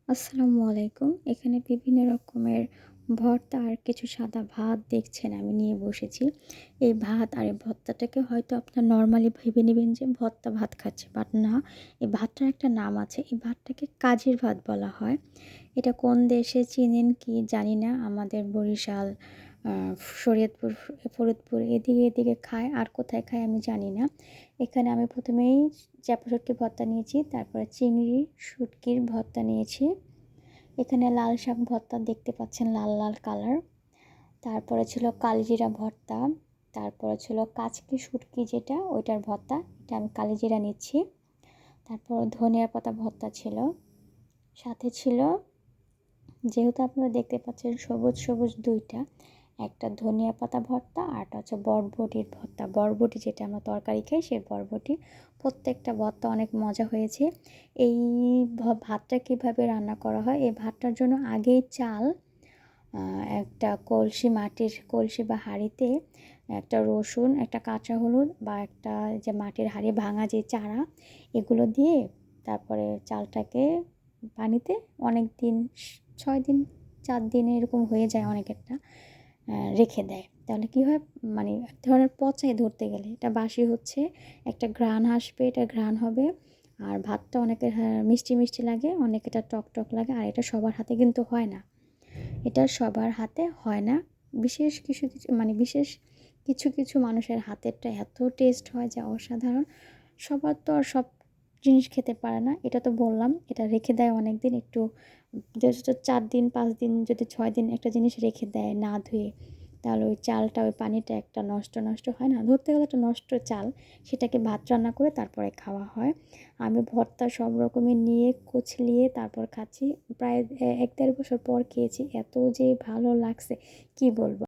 আসসালামু আলাইকুম। এখানে বিভিন্ন রকমের ভর্তা আর কিছু সাদা ভাত দেখছেন আমি নিয়ে বসেছি। এই ভাত আর এই ভর্তাটাকে হয়তো আপনার নরমালি ভেবে নিবেন যে ভর্তা ভাত খাচ্ছি। বাট না, এই ভাতটার একটা নাম আছে। এই ভাতটাকে কাজের ভাত বলা হয়। এটা কোন দেশে চিনেন কি জানি না। আমাদের বরিশাল, আ শরীয়তপুর, ফরিদপুর এদিকে খায়। আর কোথায় খায় আমি জানি না। এখানে আমি ১ম এই চাপা শুটকির ভর্তা নিয়েছি। তারপরে চিংড়ি শুটকির ভর্তা নিয়েছি। এখানে লাল শাক ভর্তা দেখতে পাচ্ছেন, লাল লাল কালার। তারপরে ছিল কালিজিরা ভর্তা। তারপরে ছিল কাচকি শুটকি যেটা ওইটার ভর্তা, এটা আমি কালিজিরা নিচ্ছি। তারপর ধনিয়া পাতা ভর্তা ছিল। সাথে ছিল, যেহেতু আপনারা দেখতে পাচ্ছেন সবুজ সবুজ ২টা, একটা ধনিয়া পাতা ভর্তা আর একটা হচ্ছে বরবটির ভর্তা। বরবটি যেটা আমরা তরকারি খাই সেই বরবটি। প্রত্যেকটা ভর্তা অনেক মজা হয়েছে। এই ভাতটা কীভাবে রান্না করা হয়, এই ভাতটার জন্য আগেই চাল, একটা মাটির কলসি বা হাঁড়িতে একটা রসুন, একটা কাঁচা হলুদ বা একটা যে মাটির হাঁড়ি ভাঙা যে চারা, এগুলো দিয়ে তারপরে চালটাকে পানিতে অনেক দিন, ৬ দিন ৪ দিন এরকম হয়ে যায় অনেকেরটা, রেখে দেয়। তাহলে কী হয়, মানে এক ধরনের পচায় ধরতে গেলে এটা বাসি হচ্ছে, একটা ঘ্রাণ আসবে, এটা ঘ্রাণ হবে। আর ভাতটা অনেকের মিষ্টি মিষ্টি লাগে, অনেকেরটা টক টক লাগে। আর এটা সবার হাতে কিন্তু হয় না, এটা সবার হাতে হয় না। বিশেষ কিছু কিছু মানে বিশেষ কিছু কিছু মানুষের হাতেরটা এত টেস্ট হয় যা অসাধারণ। সবার তো আর সব জিনিস খেতে পারে না, এটা তো বললাম। এটা রেখে দেয় অনেক দিন, একটু জাস্ট ৪ দিন ৫ দিন, যদি ৬ দিন একটা জিনিস রেখে দেয় না ধুয়ে, তাহলে ওই চালটা, ওই পানিটা একটা নষ্ট নষ্ট হয় না, ধরতে গেলে একটা নষ্ট চাল, সেটাকে ভাত রান্না করে তারপরে খাওয়া হয়। আমি ভর্তা সব রকমের নিয়ে কুচলিয়ে তারপর খাচ্ছি। প্রায় ১-১.৫ বছর পর খেয়েছি, এত যে ভালো লাগছে কি বলবো।